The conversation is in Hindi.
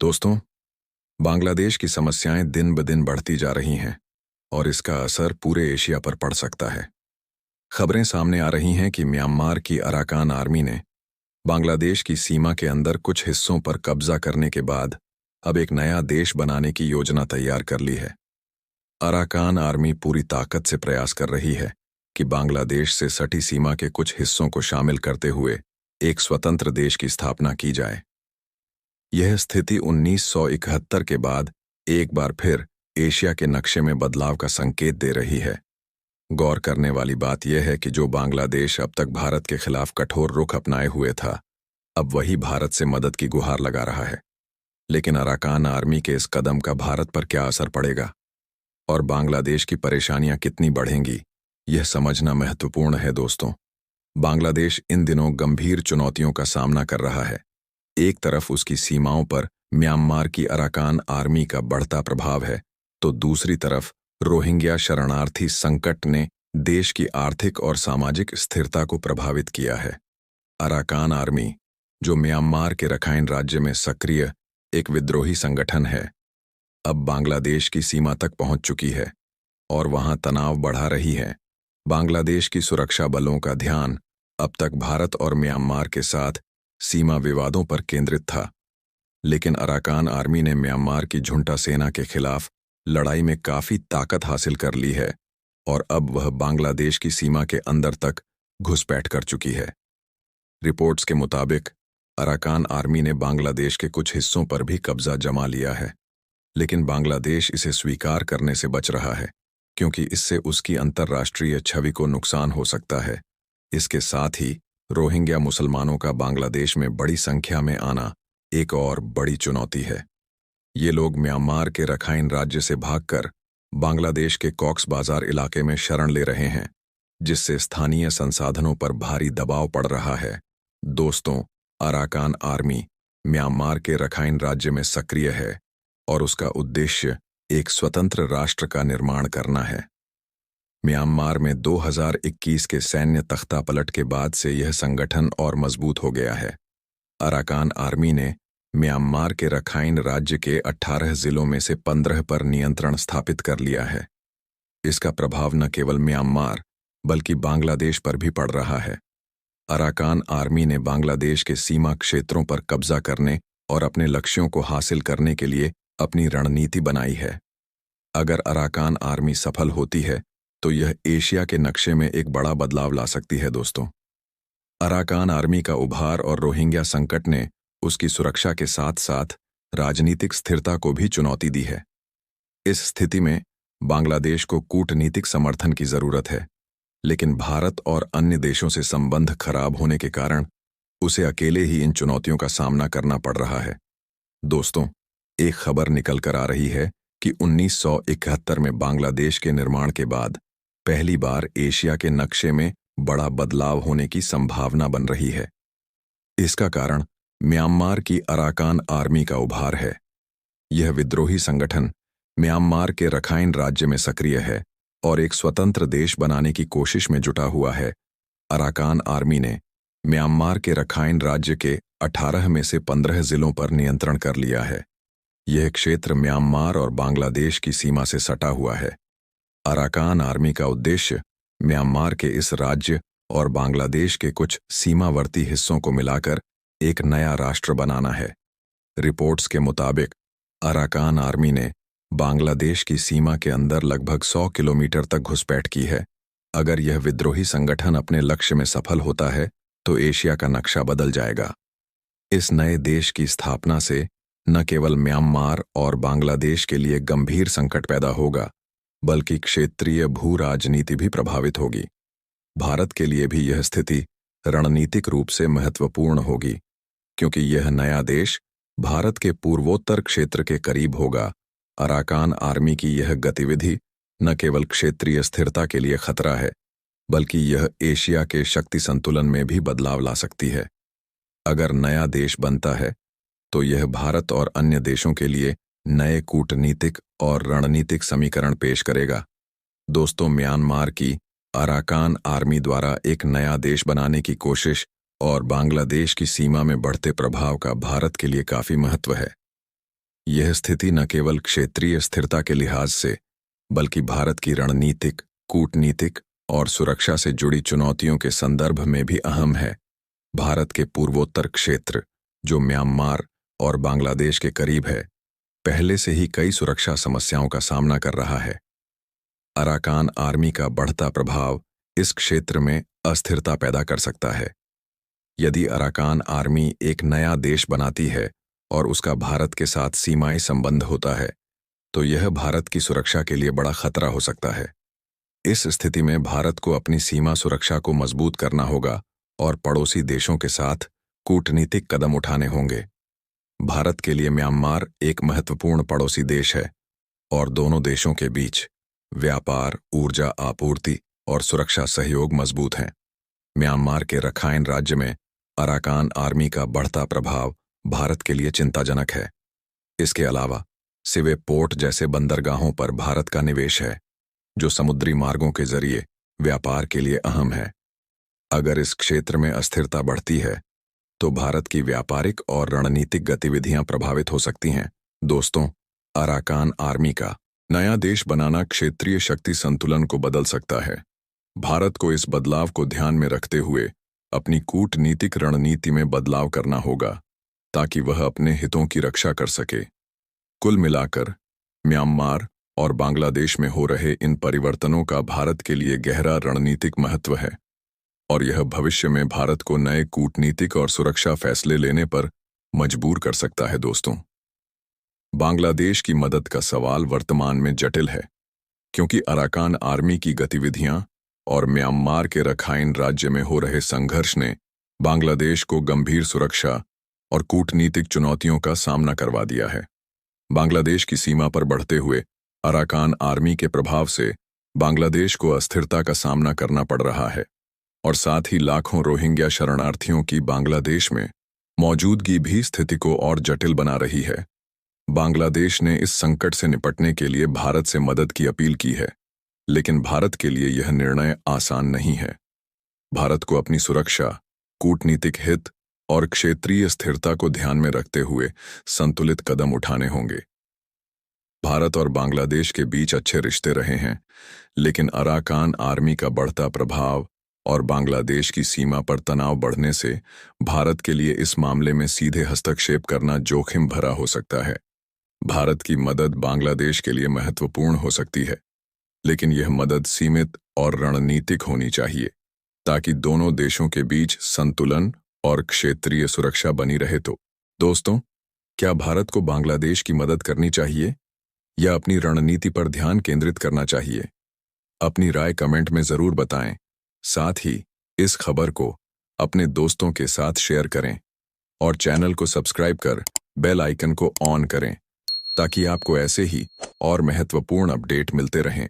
दोस्तों, बांग्लादेश की समस्याएं दिन ब दिन बढ़ती जा रही हैं और इसका असर पूरे एशिया पर पड़ सकता है। खबरें सामने आ रही हैं कि म्यांमार की अराकान आर्मी ने बांग्लादेश की सीमा के अंदर कुछ हिस्सों पर कब्जा करने के बाद अब एक नया देश बनाने की योजना तैयार कर ली है। अराकान आर्मी पूरी ताकत से प्रयास कर रही है कि बांग्लादेश से सटी सीमा के कुछ हिस्सों को शामिल करते हुए एक स्वतंत्र देश की स्थापना की जाए। यह स्थिति 1971 के बाद एक बार फिर एशिया के नक्शे में बदलाव का संकेत दे रही है। गौर करने वाली बात यह है कि जो बांग्लादेश अब तक भारत के खिलाफ कठोर रुख अपनाए हुए था, अब वही भारत से मदद की गुहार लगा रहा है। लेकिन अराकान आर्मी के इस कदम का भारत पर क्या असर पड़ेगा और बांग्लादेश की परेशानियां कितनी बढ़ेंगी, यह समझना महत्वपूर्ण है। दोस्तों, बांग्लादेश इन दिनों गंभीर चुनौतियों का सामना कर रहा है। एक तरफ उसकी सीमाओं पर म्यांमार की अराकान आर्मी का बढ़ता प्रभाव है, तो दूसरी तरफ रोहिंग्या शरणार्थी संकट ने देश की आर्थिक और सामाजिक स्थिरता को प्रभावित किया है। अराकान आर्मी, जो म्यांमार के रखाइन राज्य में सक्रिय एक विद्रोही संगठन है, अब बांग्लादेश की सीमा तक पहुंच चुकी है और वहां तनाव बढ़ा रही है। बांग्लादेश की सुरक्षा बलों का ध्यान अब तक भारत और म्यांमार के साथ सीमा विवादों पर केंद्रित था, लेकिन अराकान आर्मी ने म्यांमार की झुंटा सेना के खिलाफ लड़ाई में काफी ताकत हासिल कर ली है और अब वह बांग्लादेश की सीमा के अंदर तक घुसपैठ कर चुकी है। रिपोर्ट्स के मुताबिक अराकान आर्मी ने बांग्लादेश के कुछ हिस्सों पर भी कब्जा जमा लिया है, लेकिन बांग्लादेश इसे स्वीकार करने से बच रहा है क्योंकि इससे उसकी अंतर्राष्ट्रीय छवि को नुकसान हो सकता है। इसके साथ ही रोहिंग्या मुसलमानों का बांग्लादेश में बड़ी संख्या में आना एक और बड़ी चुनौती है। ये लोग म्यांमार के रखाइन राज्य से भागकर बांग्लादेश के कॉक्स बाजार इलाके में शरण ले रहे हैं, जिससे स्थानीय संसाधनों पर भारी दबाव पड़ रहा है। दोस्तों, अराकान आर्मी म्यांमार के रखाइन राज्य में सक्रिय है और उसका उद्देश्य एक स्वतंत्र राष्ट्र का निर्माण करना है। म्यांमार में 2021 के सैन्य तख्तापलट के बाद से यह संगठन और मजबूत हो गया है। अराकान आर्मी ने म्यांमार के रखाइन राज्य के 18 जिलों में से 15 पर नियंत्रण स्थापित कर लिया है। इसका प्रभाव न केवल म्यांमार बल्कि बांग्लादेश पर भी पड़ रहा है। अराकान आर्मी ने बांग्लादेश के सीमा क्षेत्रों पर कब्जा करने और अपने लक्ष्यों को हासिल करने के लिए अपनी रणनीति बनाई है। अगर अराकान आर्मी सफल होती है तो यह एशिया के नक्शे में एक बड़ा बदलाव ला सकती है। दोस्तों, अराकान आर्मी का उभार और रोहिंग्या संकट ने उसकी सुरक्षा के साथ साथ राजनीतिक स्थिरता को भी चुनौती दी है। इस स्थिति में बांग्लादेश को कूटनीतिक समर्थन की जरूरत है, लेकिन भारत और अन्य देशों से संबंध खराब होने के कारण उसे अकेले ही इन चुनौतियों का सामना करना पड़ रहा है। दोस्तों, एक खबर निकल कर आ रही है कि 1971 में बांग्लादेश के निर्माण के बाद पहली बार एशिया के नक्शे में बड़ा बदलाव होने की संभावना बन रही है। इसका कारण म्यांमार की अराकान आर्मी का उभार है। यह विद्रोही संगठन म्यांमार के रखाइन राज्य में सक्रिय है और एक स्वतंत्र देश बनाने की कोशिश में जुटा हुआ है। अराकान आर्मी ने म्यांमार के रखाइन राज्य के 18 में से 15 जिलों पर नियंत्रण कर लिया है। यह क्षेत्र म्यांमार और बांग्लादेश की सीमा से सटा हुआ है। अराकान आर्मी का उद्देश्य म्यांमार के इस राज्य और बांग्लादेश के कुछ सीमावर्ती हिस्सों को मिलाकर एक नया राष्ट्र बनाना है। रिपोर्ट्स के मुताबिक अराकान आर्मी ने बांग्लादेश की सीमा के अंदर लगभग 100 किलोमीटर तक घुसपैठ की है। अगर यह विद्रोही संगठन अपने लक्ष्य में सफल होता है तो एशिया का नक्शा बदल जाएगा। इस नए देश की स्थापना से न केवल म्यांमार और बांग्लादेश के लिए गंभीर संकट पैदा होगा, बल्कि क्षेत्रीय भू राजनीति भी प्रभावित होगी। भारत के लिए भी यह स्थिति रणनीतिक रूप से महत्वपूर्ण होगी, क्योंकि यह नया देश भारत के पूर्वोत्तर क्षेत्र के करीब होगा। अराकान आर्मी की यह गतिविधि न केवल क्षेत्रीय स्थिरता के लिए खतरा है, बल्कि यह एशिया के शक्ति संतुलन में भी बदलाव ला सकती है। अगर नया देश बनता है तो यह भारत और अन्य देशों के लिए नए कूटनीतिक और रणनीतिक समीकरण पेश करेगा। दोस्तों, म्यांमार की अराकान आर्मी द्वारा एक नया देश बनाने की कोशिश और बांग्लादेश की सीमा में बढ़ते प्रभाव का भारत के लिए काफी महत्व है। यह स्थिति न केवल क्षेत्रीय स्थिरता के लिहाज से बल्कि भारत की रणनीतिक, कूटनीतिक और सुरक्षा से जुड़ी चुनौतियों के संदर्भ में भी अहम है। भारत के पूर्वोत्तर क्षेत्र, जो म्यांमार और बांग्लादेश के करीब है, पहले से ही कई सुरक्षा समस्याओं का सामना कर रहा है। अराकान आर्मी का बढ़ता प्रभाव इस क्षेत्र में अस्थिरता पैदा कर सकता है। यदि अराकान आर्मी एक नया देश बनाती है और उसका भारत के साथ सीमाई संबंध होता है, तो यह भारत की सुरक्षा के लिए बड़ा खतरा हो सकता है। इस स्थिति में भारत को अपनी सीमा सुरक्षा को मजबूत करना होगा और पड़ोसी देशों के साथ कूटनीतिक कदम उठाने होंगे। भारत के लिए म्यांमार एक महत्वपूर्ण पड़ोसी देश है और दोनों देशों के बीच व्यापार, ऊर्जा आपूर्ति और सुरक्षा सहयोग मजबूत हैं। म्यांमार के रखाइन राज्य में अराकान आर्मी का बढ़ता प्रभाव भारत के लिए चिंताजनक है। इसके अलावा सिवे पोर्ट जैसे बंदरगाहों पर भारत का निवेश है, जो समुद्री मार्गों के जरिए व्यापार के लिए अहम है। अगर इस क्षेत्र में अस्थिरता बढ़ती है, तो भारत की व्यापारिक और रणनीतिक गतिविधियां प्रभावित हो सकती हैं। दोस्तों, अराकान आर्मी का नया देश बनाना क्षेत्रीय शक्ति संतुलन को बदल सकता है। भारत को इस बदलाव को ध्यान में रखते हुए अपनी कूटनीतिक रणनीति में बदलाव करना होगा, ताकि वह अपने हितों की रक्षा कर सके। कुल मिलाकर म्यांमार और बांग्लादेश में हो रहे इन परिवर्तनों का भारत के लिए गहरा रणनीतिक महत्व है और यह भविष्य में भारत को नए कूटनीतिक और सुरक्षा फैसले लेने पर मजबूर कर सकता है। दोस्तों, बांग्लादेश की मदद का सवाल वर्तमान में जटिल है, क्योंकि अराकान आर्मी की गतिविधियां और म्यांमार के रखाइन राज्य में हो रहे संघर्ष ने बांग्लादेश को गंभीर सुरक्षा और कूटनीतिक चुनौतियों का सामना करवा दिया है। बांग्लादेश की सीमा पर बढ़ते हुए अराकान आर्मी के प्रभाव से बांग्लादेश को अस्थिरता का सामना करना पड़ रहा है और साथ ही लाखों रोहिंग्या शरणार्थियों की बांग्लादेश में मौजूदगी भी स्थिति को और जटिल बना रही है। बांग्लादेश ने इस संकट से निपटने के लिए भारत से मदद की अपील की है, लेकिन भारत के लिए यह निर्णय आसान नहीं है। भारत को अपनी सुरक्षा, कूटनीतिक हित और क्षेत्रीय स्थिरता को ध्यान में रखते हुए संतुलित कदम उठाने होंगे। भारत और बांग्लादेश के बीच अच्छे रिश्ते रहे हैं, लेकिन अराकान आर्मी का बढ़ता प्रभाव और बांग्लादेश की सीमा पर तनाव बढ़ने से भारत के लिए इस मामले में सीधे हस्तक्षेप करना जोखिम भरा हो सकता है। भारत की मदद बांग्लादेश के लिए महत्वपूर्ण हो सकती है, लेकिन यह मदद सीमित और रणनीतिक होनी चाहिए, ताकि दोनों देशों के बीच संतुलन और क्षेत्रीय सुरक्षा बनी रहे। तो दोस्तों, क्या भारत को बांग्लादेश की मदद करनी चाहिए या अपनी रणनीति पर ध्यान केंद्रित करना चाहिए? अपनी राय कमेंट में जरूर बताएं। साथ ही इस खबर को अपने दोस्तों के साथ शेयर करें और चैनल को सब्सक्राइब कर बेल आइकन को ऑन करें, ताकि आपको ऐसे ही और महत्वपूर्ण अपडेट मिलते रहें।